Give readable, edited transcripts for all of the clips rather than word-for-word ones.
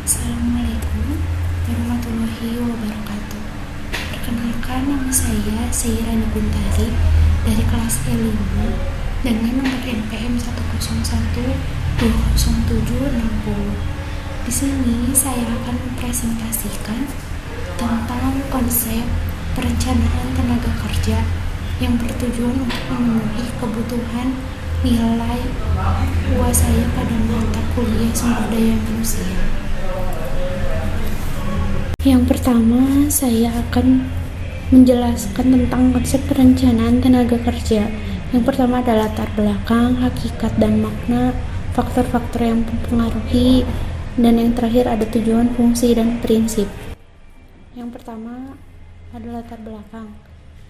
Assalamualaikum warahmatullahi wabarakatuh. Perkenalkan, nama saya Seirani Guntari dari kelas E5 dengan nomor NPM 101200760. Di sini saya akan mempresentasikan tentang konsep perencanaan tenaga kerja yang bertujuan untuk memenuhi kebutuhan nilai UAS saya pada mata kuliah sumber daya manusia. Yang pertama, saya akan menjelaskan tentang konsep perencanaan tenaga kerja. Yang pertama adalah latar belakang, hakikat dan makna, faktor-faktor yang mempengaruhi, dan yang terakhir ada tujuan, fungsi, dan prinsip. Yang pertama adalah latar belakang.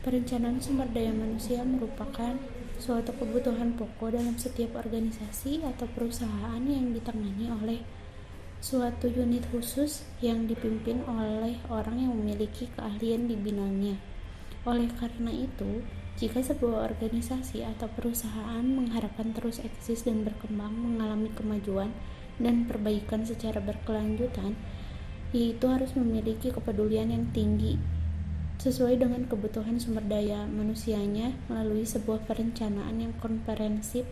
Perencanaan sumber daya manusia merupakan suatu kebutuhan pokok dalam setiap organisasi atau perusahaan yang ditangani oleh suatu unit khusus yang dipimpin oleh orang yang memiliki keahlian di bidangnya. Oleh karena itu, jika sebuah organisasi atau perusahaan mengharapkan terus eksis dan berkembang, mengalami kemajuan dan perbaikan secara berkelanjutan, yaitu harus memiliki kepedulian yang tinggi sesuai dengan kebutuhan sumber daya manusianya melalui sebuah perencanaan yang komprehensif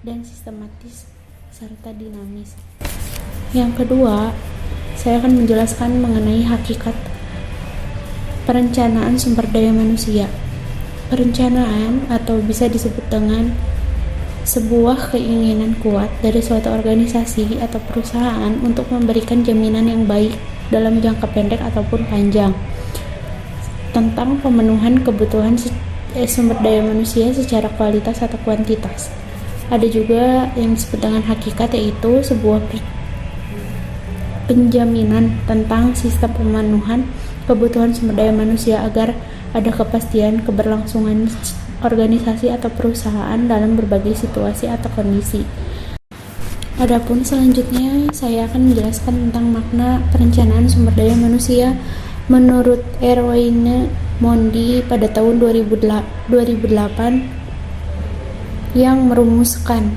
dan sistematis serta dinamis. Yang kedua, saya akan menjelaskan mengenai hakikat perencanaan sumber daya manusia. Perencanaan atau bisa disebut dengan sebuah keinginan kuat dari suatu organisasi atau perusahaan untuk memberikan jaminan yang baik dalam jangka pendek ataupun panjang tentang pemenuhan kebutuhan sumber daya manusia secara kualitas atau kuantitas. Ada juga yang disebut dengan hakikat, yaitu sebuah penjaminan tentang sistem pemenuhan kebutuhan sumber daya manusia agar ada kepastian keberlangsungan organisasi atau perusahaan dalam berbagai situasi atau kondisi. Adapun selanjutnya saya akan menjelaskan tentang makna perencanaan sumber daya manusia menurut Erwin Mondi pada tahun 2008 yang merumuskan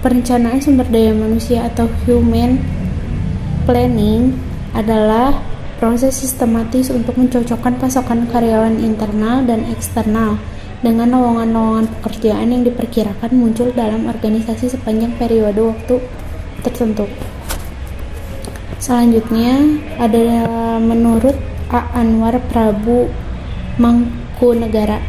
perencanaan sumber daya manusia atau human planning adalah proses sistematis untuk mencocokkan pasokan karyawan internal dan eksternal dengan lowongan-lowongan pekerjaan yang diperkirakan muncul dalam organisasi sepanjang periode waktu tertentu. Selanjutnya ada menurut A. Anwar Prabu Mangkunegara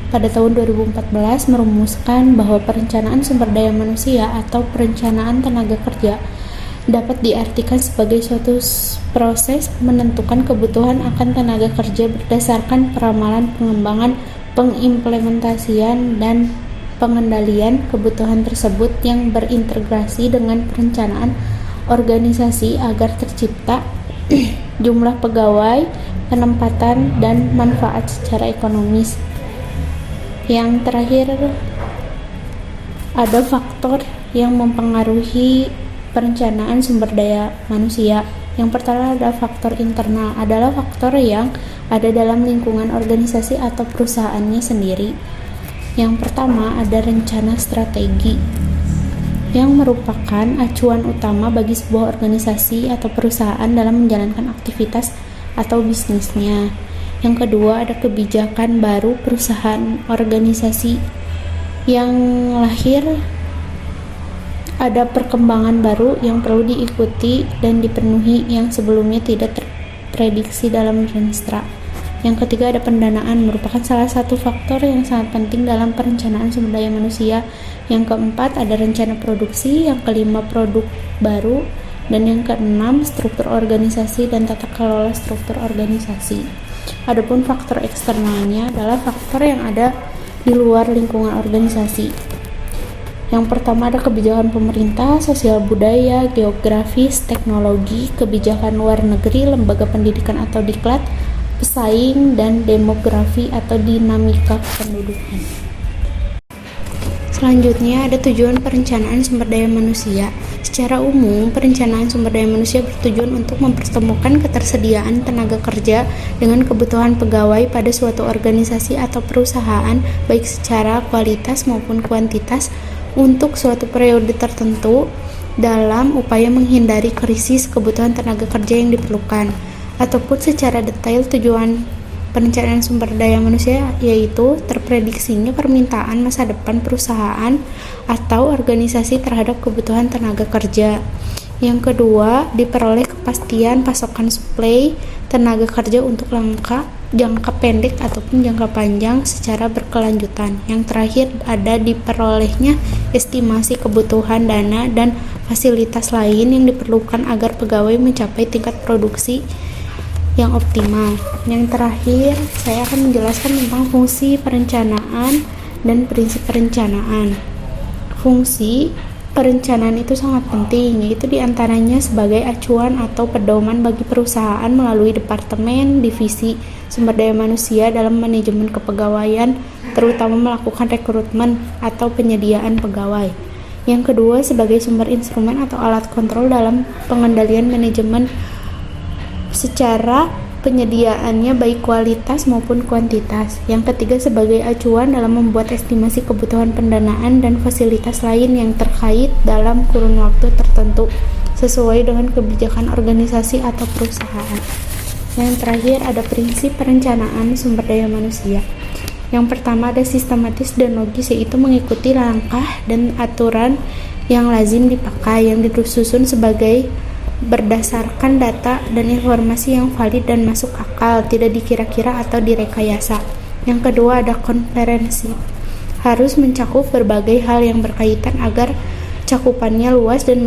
pada tahun 2014 merumuskan bahwa perencanaan sumber daya manusia atau perencanaan tenaga kerja dapat diartikan sebagai suatu proses menentukan kebutuhan akan tenaga kerja berdasarkan peramalan, pengembangan, pengimplementasian, dan pengendalian kebutuhan tersebut yang berintegrasi dengan perencanaan organisasi agar tercipta jumlah pegawai, penempatan, dan manfaat secara ekonomis. Yang terakhir ada faktor yang mempengaruhi perencanaan sumber daya manusia. Yang pertama adalah faktor internal, adalah faktor yang ada dalam lingkungan organisasi atau perusahaannya sendiri. Yang pertama ada rencana strategi yang merupakan acuan utama bagi sebuah organisasi atau perusahaan dalam menjalankan aktivitas atau bisnisnya. Yang kedua ada kebijakan baru perusahaan organisasi yang lahir, ada perkembangan baru yang perlu diikuti dan dipenuhi yang sebelumnya tidak terprediksi dalam Renstra. Yang ketiga ada pendanaan, merupakan salah satu faktor yang sangat penting dalam perencanaan sumber daya manusia. Yang keempat ada rencana produksi, yang kelima produk baru, dan yang keenam struktur organisasi dan tata kelola struktur organisasi. Adapun faktor eksternalnya adalah faktor yang ada di luar lingkungan organisasi. Yang pertama ada kebijakan pemerintah, sosial budaya, geografis, teknologi, kebijakan luar negeri, lembaga pendidikan atau diklat, pesaing, dan demografi atau dinamika kependudukan. Selanjutnya ada tujuan perencanaan sumber daya manusia. Secara umum, perencanaan sumber daya manusia bertujuan untuk mempertemukan ketersediaan tenaga kerja dengan kebutuhan pegawai pada suatu organisasi atau perusahaan, baik secara kualitas maupun kuantitas, untuk suatu periode tertentu dalam upaya menghindari krisis kebutuhan tenaga kerja yang diperlukan, ataupun secara detail tujuan perencanaan sumber daya manusia yaitu terprediksinya permintaan masa depan perusahaan atau organisasi terhadap kebutuhan tenaga kerja. Yang kedua, diperoleh kepastian pasokan suplai tenaga kerja untuk jangka pendek ataupun jangka panjang secara berkelanjutan. Yang terakhir, ada diperolehnya estimasi kebutuhan dana dan fasilitas lain yang diperlukan agar pegawai mencapai tingkat produksi yang optimal. Yang terakhir, saya akan menjelaskan tentang fungsi perencanaan dan prinsip perencanaan. Fungsi perencanaan itu sangat penting, yaitu diantaranya sebagai acuan atau pedoman bagi perusahaan melalui departemen, divisi sumber daya manusia dalam manajemen kepegawaian, terutama melakukan rekrutmen atau penyediaan pegawai. Yang kedua, sebagai sumber instrumen atau alat kontrol dalam pengendalian manajemen secara penyediaannya baik kualitas maupun kuantitas. Yang ketiga, sebagai acuan dalam membuat estimasi kebutuhan pendanaan dan fasilitas lain yang terkait dalam kurun waktu tertentu sesuai dengan kebijakan organisasi atau perusahaan. Yang terakhir, ada prinsip perencanaan sumber daya manusia. Yang pertama, ada sistematis dan logis, yaitu mengikuti langkah dan aturan yang lazim dipakai yang disusun sebagai berdasarkan data dan informasi yang valid dan masuk akal, tidak dikira-kira atau direkayasa. Yang kedua, ada komprehensif, harus mencakup berbagai hal yang berkaitan agar cakupannya luas dan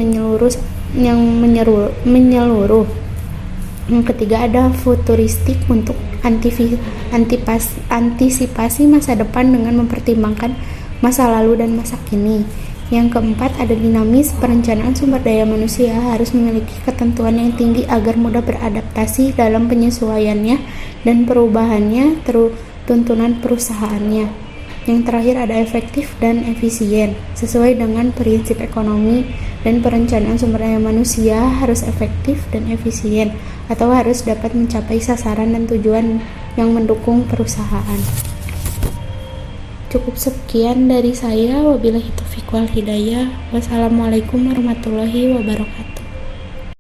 menyeluruh. Yang ketiga, ada futuristik untuk antisipasi masa depan dengan mempertimbangkan masa lalu dan masa kini. Yang keempat, ada dinamis, perencanaan sumber daya manusia harus memiliki ketentuan yang tinggi agar mudah beradaptasi dalam penyesuaiannya dan perubahannya tuntunan perusahaannya. Yang terakhir, ada efektif dan efisien. Sesuai dengan prinsip ekonomi dan perencanaan sumber daya manusia harus efektif dan efisien, atau harus dapat mencapai sasaran dan tujuan yang mendukung perusahaan. Cukup sekian dari saya. Wabillahi taufiq wal hidayah. Wassalamualaikum warahmatullahi wabarakatuh.